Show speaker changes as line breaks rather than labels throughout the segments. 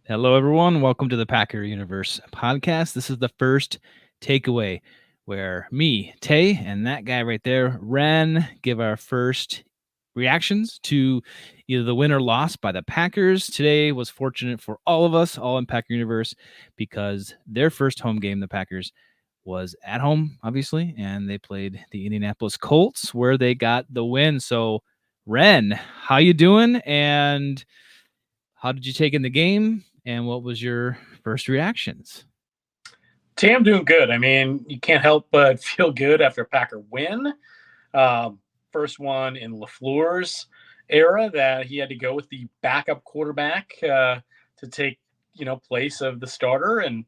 Hello, everyone. Welcome to the Packer Universe podcast. This is the first takeaway where me, Tay, and that guy right there, Ren, give our first reactions to either the win or loss by the Packers. Today was fortunate for all of us, all in Packer Universe, because their first home game, the Packers, was at home, obviously, and they played the Indianapolis Colts, where they got the win. So, Ren, how you doing? And how did you take in the game? And what was your first reactions?
Tay, I'm doing good. I mean, you can't help but feel good after a Packer win. First one in LaFleur's era that he had to go with the backup quarterback to take, place of the starter and,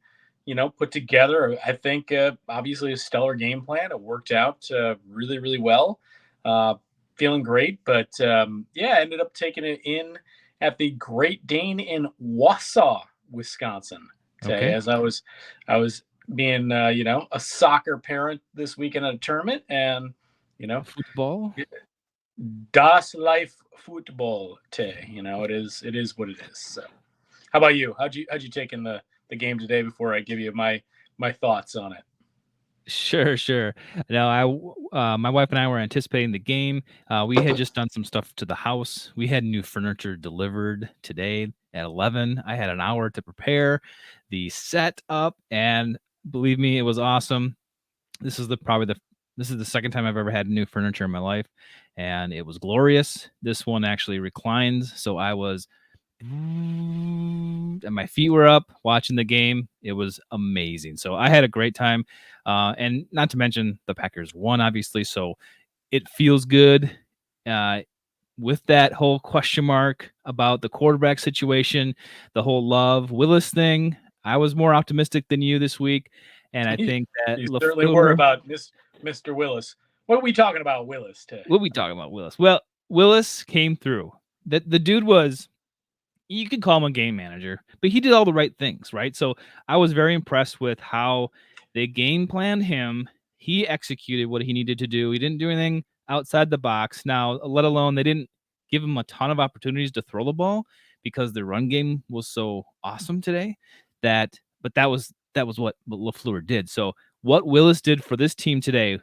put together, I think, obviously a stellar game plan. It worked out really, really well. Uh, Feeling great. But, yeah, ended up taking it in at the Great Dane in Wausau, Wisconsin. Tay,
Okay.
as I was being a soccer parent this weekend at a tournament, and
Football.
das life football. It is what it is. So how about you? How'd you take in the game today before I give you my thoughts on it?
Sure. Now, my wife and I were anticipating the game. We had just done some stuff to the house. We had new furniture delivered today at 11. I had an hour to prepare the setup, and believe me, it was awesome. This is the second time I've ever had new furniture in my life, and it was glorious. This one actually reclines, so I was and my feet were up watching the game. It was amazing. So I had a great time, and not to mention the Packers won, obviously. So it feels good. Uh, with that whole question mark about the quarterback situation, the whole Love Willis thing, I was more optimistic than you this week, and I think that
You certainly were
Lafleur.
about Mr. Willis. What are we talking about, Willis? Today?
What are we talking about, Willis? Well, Willis came through. That the dude was, you could call him a game manager, but he did all the right things, right? So I was very impressed with how they game planned him. He executed what he needed to do. He didn't do anything outside the box. Now, let alone they didn't give him a ton of opportunities to throw the ball because the run game was so awesome today. But that was what LaFleur did. So what Willis did for this team today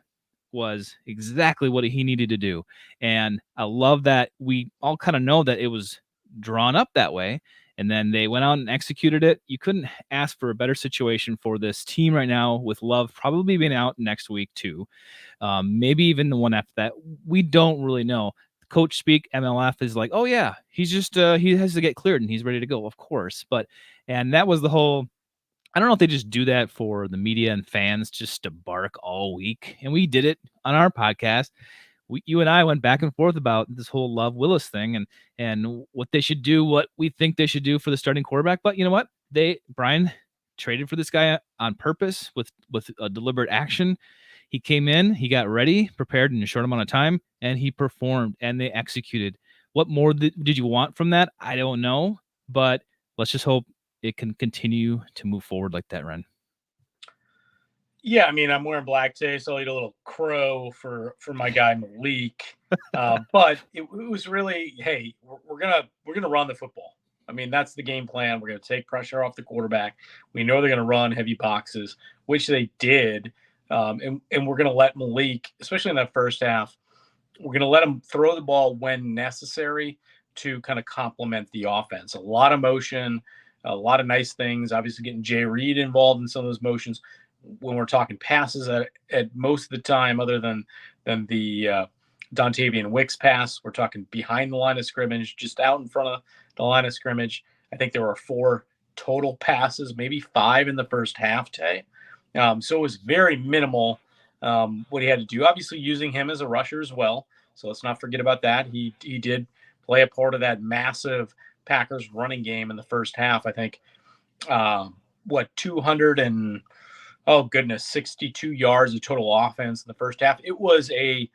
was exactly what he needed to do. And I love that we all kind of know that it was drawn up that way. And then they went out and executed it. You couldn't ask for a better situation for this team right now, with Love probably being out next week, too. Maybe even the one after that. We don't really know. Coach speak MLF is like, oh, yeah, he's just, he has to get cleared and he's ready to go, of course. And that was the whole, I don't know if they just do that for the media and fans just to bark all week. And we did it on our podcast. You and I went back and forth about this whole Love Willis thing and what they should do, what we think they should do for the starting quarterback. But you know what? Brian traded for this guy on purpose with a deliberate action. He came in, he got ready, prepared in a short amount of time, and he performed and they executed. What more did you want from that? I don't know, but let's just hope it can continue to move forward like that, Ren.
Yeah, I mean, I'm wearing black today, so I'll eat a little crow for my guy Malik. But it was really, hey, we're gonna run the football. I mean, that's the game plan. We're gonna take pressure off the quarterback. We know they're gonna run heavy boxes, which they did, and we're gonna let Malik, especially in that first half, we're gonna let him throw the ball when necessary to kind of complement the offense. A lot of motion, a lot of nice things. Obviously, getting Jay Reed involved in some of those motions when we're talking passes at most of the time, other than the Dontavian Wicks pass, we're talking behind the line of scrimmage, just out in front of the line of scrimmage. I think there were 4 total passes, maybe 5 in the first half, Tay. So it was very minimal what he had to do. Obviously, using him as a rusher as well. So let's not forget about that. He did play a part of that massive Packers running game in the first half. I think 200 and oh goodness, 62 yards of total offense in the first half. It was a,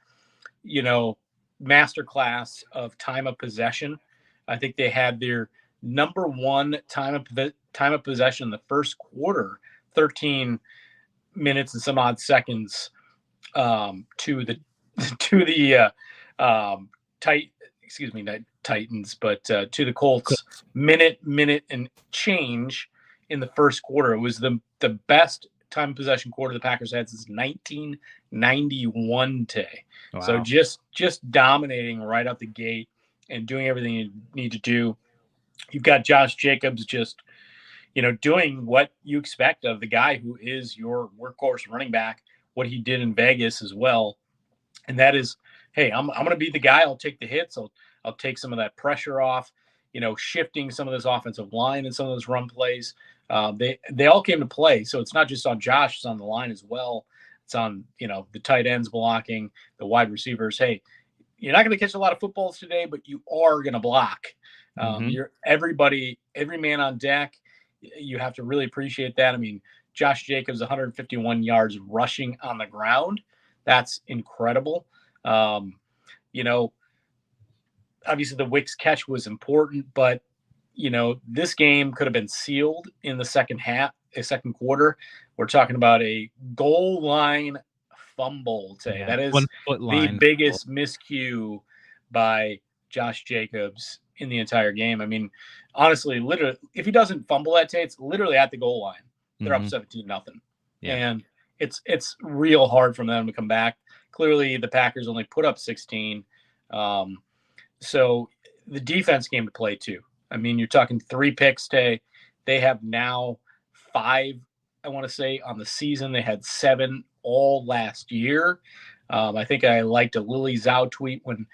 you know, masterclass of time of possession. I think they had their number one time of possession in the first quarter, 13 minutes and some odd seconds to the to the tight Titans, but to the Colts, minute and change in the first quarter. It was the best time possession quarter the Packers had since 1991. Tay.
Wow.
So just dominating right out the gate and doing everything you need to do. You've got Josh Jacobs just, doing what you expect of the guy who is your workhorse running back, what he did in Vegas as well. And that is, hey, I'm going to be the guy. I'll take the hits. I'll take some of that pressure off, shifting some of this offensive line and some of those run plays. They all came to play. So it's not just on Josh, it's on the line as well. It's on, the tight ends blocking, the wide receivers. Hey, you're not going to catch a lot of footballs today, but you are going to block. You're every man on deck. You have to really appreciate that. I mean, Josh Jacobs, 151 yards rushing on the ground. That's incredible. Obviously the Wicks catch was important, but this game could have been sealed in the second quarter. We're talking about a goal line fumble today. That is the biggest miscue by Josh Jacobs in the entire game. I mean, honestly, literally, if he doesn't fumble that day, it's literally at the goal line. They're up 17-0. Yeah. And it's real hard for them to come back. Clearly, the Packers only put up 16. So the defense came to play too. I mean, you're talking 3 picks today. They have now 5, I want to say, on the season. They had 7 all last year. I think I liked a Lily Zhao tweet when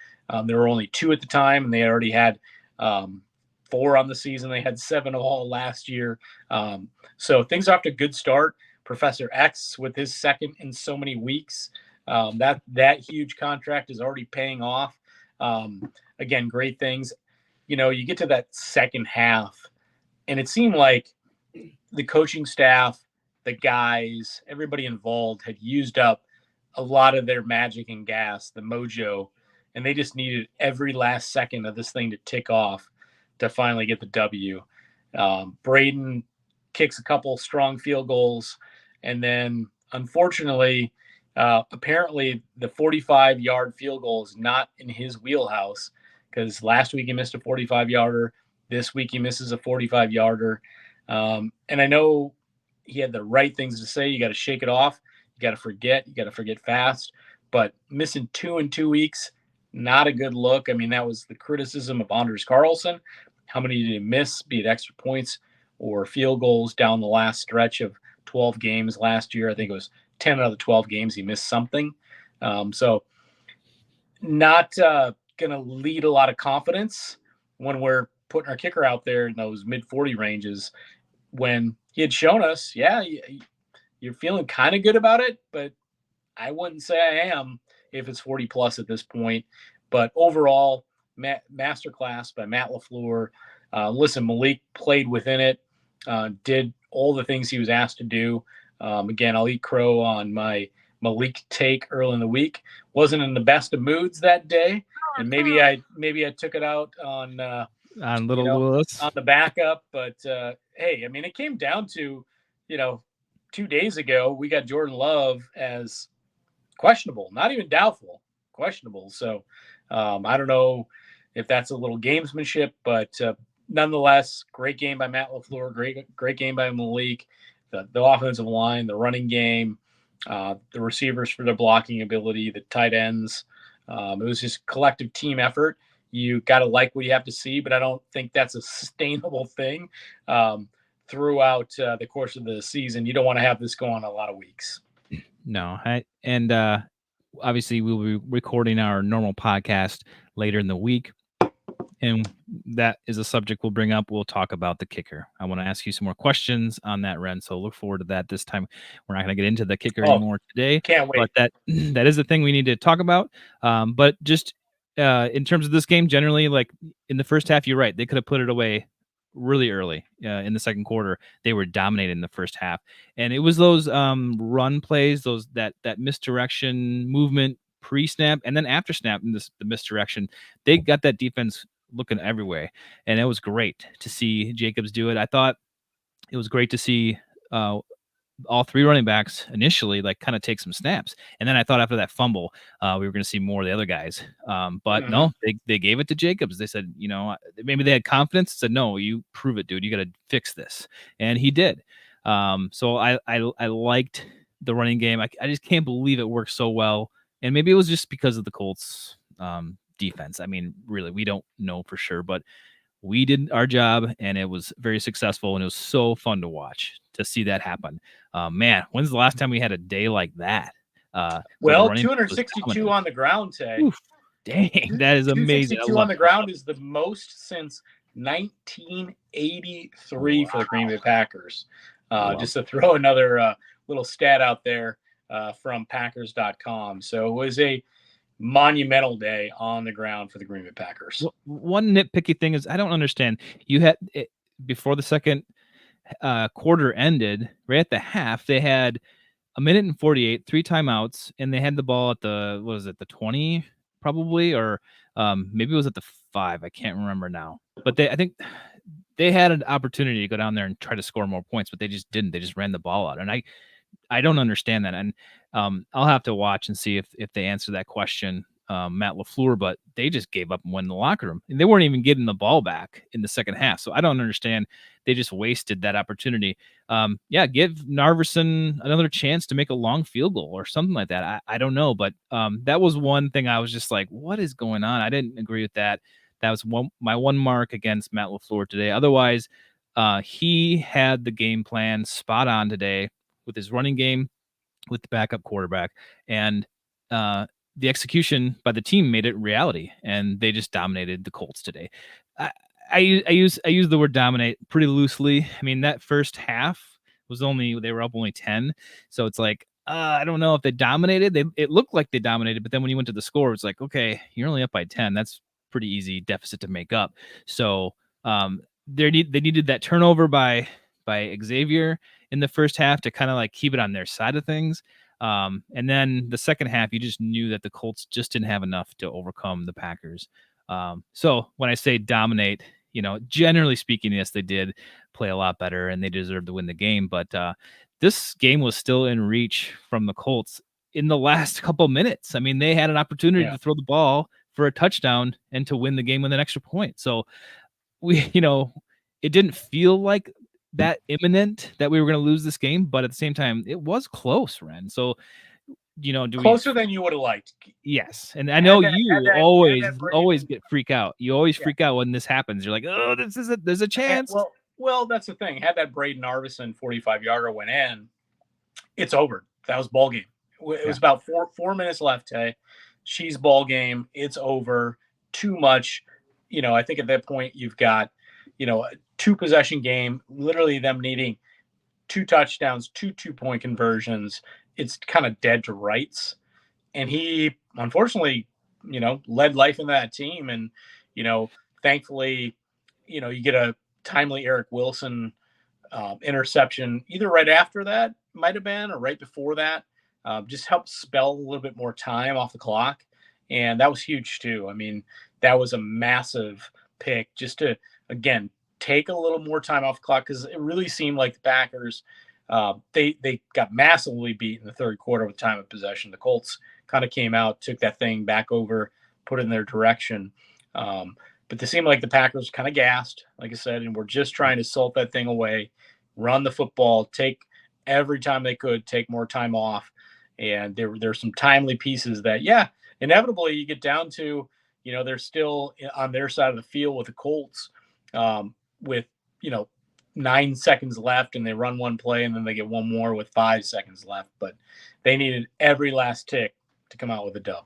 there were only 2 at the time, and they already had 4 on the season. They had 7 all last year. So things are off to a good start. Professor X with his second in so many weeks. That huge contract is already paying off. Again, great things. You get to that second half, and it seemed like the coaching staff, the guys, everybody involved had used up a lot of their magic and gas, the mojo, and they just needed every last second of this thing to tick off to finally get the W. Braden kicks a couple strong field goals, and then unfortunately, apparently the 45-yard field goal is not in his wheelhouse, because last week he missed a 45-yarder. This week he misses a 45-yarder. And I know he had the right things to say. You got to shake it off. You got to forget. You got to forget fast. But missing 2 in 2 weeks, not a good look. I mean, that was the criticism of Anders Carlson. How many did he miss, be it extra points or field goals down the last stretch of 12 games last year? I think it was 10 out of the 12 games he missed something. So not going to lead a lot of confidence when we're putting our kicker out there in those mid-40 ranges, when he had shown us, you're feeling kind of good about it, but I wouldn't say I am if it's 40 plus at this point. But overall, masterclass by Matt LaFleur. Listen, Malik played within it, did all the things he was asked to do. Again, I'll eat crow on my Malik take early in the week. Wasn't in the best of moods that day, and maybe I took it out on
little Willis,
on the backup. But hey, I mean, it came down to 2 days ago we got Jordan Love as questionable, not even doubtful, questionable. So I don't know if that's a little gamesmanship, but nonetheless, great game by Matt LaFleur, great game by Malik. The offensive line, the running game, the receivers for their blocking ability, the tight ends. It was just collective team effort. You got to like what you have to see, but I don't think that's a sustainable thing throughout the course of the season. You don't want to have this go on a lot of weeks.
No, obviously we'll be recording our normal podcast later in the week, and that is a subject we'll bring up. We'll talk about the kicker. I want to ask you some more questions on that, Ren, so look forward to that. This time we're not going to get into the kicker anymore today.
Can't wait.
But that is the thing we need to talk about. But just in terms of this game generally, like in the first half, you're right. They could have put it away really early in the second quarter. They were dominating the first half, and it was those run plays, that misdirection movement pre-snap and then after snap, and the misdirection. They got that defense looking everywhere, and it was great to see Jacobs do it. I thought it was great to see all three running backs initially like kind of take some snaps. And then I thought after that fumble, we were going to see more of the other guys. But no, they gave it to Jacobs. They said, maybe they had confidence. Said, no, you prove it, dude. You got to fix this. And he did. So I liked the running game. I just can't believe it worked so well. And maybe it was just because of the Colts defense. I mean, really, we don't know for sure, but we did our job and it was very successful and it was so fun to watch to see that happen. Man, when's the last time we had a day like that?
Well, 262 on the ground, Tay.
Oof, dang, that is amazing.
262 on the ground is the most since 1983 for the Green Bay Packers. Just to throw another little stat out there from Packers.com. So it was a monumental day on the ground for the Green Bay Packers.
One nitpicky thing is I don't understand. You had before the second quarter ended, right at the half, they had a minute and 48, 3 timeouts, and they had the ball at the, what was it, the 20 probably, or maybe it was at the 5. I can't remember now. But I think they had an opportunity to go down there and try to score more points, but they just didn't. They just ran the ball out. And I don't understand that. And I'll have to watch and see if they answer that question, Matt LaFleur, but they just gave up and went in the locker room. And they weren't even getting the ball back in the second half. So I don't understand. They just wasted that opportunity. Give Narveson another chance to make a long field goal or something like that. I don't know. But that was one thing I was just like, what is going on? I didn't agree with that. That was my one mark against Matt LaFleur today. Otherwise, he had the game plan spot on today with his running game, with the backup quarterback, and the execution by the team made it reality, and they just dominated the Colts today. I use the word dominate pretty loosely. I mean, that first half was they were up only 10, so it's like I don't know if they dominated. It looked like they dominated, but then when you went to the score, it's like, okay, you're only up by 10. That's pretty easy deficit to make up. So they needed that turnover by Xavier in the first half to kind of like keep it on their side of things. And then the second half, you just knew that the Colts just didn't have enough to overcome the Packers. So when I say dominate, generally speaking, yes, they did play a lot better and they deserved to win the game. But this game was still in reach from the Colts in the last couple minutes. I mean, they had an opportunity to throw the ball for a touchdown and to win the game with an extra point. So it didn't feel like that imminent that we were going to lose this game, but at the same time, it was close, Ren. So,
closer than you would have liked.
Yes, and I know you always freak out. You always freak out when this happens. You're like, oh, there's a chance.
Well, that's the thing. Had that Braden Arvison 45-yarder went in, it's over. That was ball game. It was about 4 minutes left. She's ball game. It's over. Too much. I think at that point you've got, a 2-possession game, literally them needing 2 touchdowns, 2 2-point conversions. It's kind of dead to rights. And he, unfortunately, led life in that team. And, thankfully, you get a timely Eric Wilson interception either right after that might have been or right before that. Just helped spell a little bit more time off the clock. And that was huge too. I mean, that was a massive pick just to, again, take a little more time off the clock because it really seemed like the Packers, they got massively beat in the third quarter with time of possession. The Colts kind of came out, took that thing back over, put it in their direction. But they seemed like the Packers kind of gassed, like I said, and were just trying to salt that thing away, run the football, take every time they could, take more time off. And there's some timely pieces that, inevitably you get down to, they're still on their side of the field with the Colts with, 9 seconds left and they run one play and then they get one more with 5 seconds left. But they needed every last tick to come out with a dub.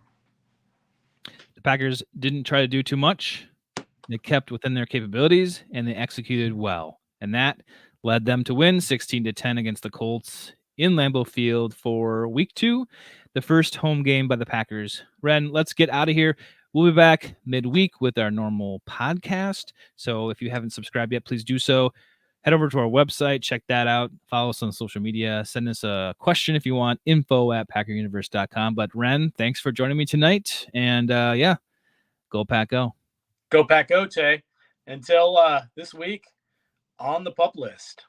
The Packers didn't try to do too much. They kept within their capabilities and they executed well. And that led them to win 16-10 against the Colts in Lambeau Field for week 2, the first home game by the Packers. Ren, let's get out of here. We'll be back midweek with our normal podcast. So if you haven't subscribed yet, please do so. Head over to our website, check that out. Follow us on social media. Send us a question if you want, info@PackerUniverse.com. But Ren, thanks for joining me tonight. And go Pack Go.
Go Pack Go, Tay. Until this week on the pup list.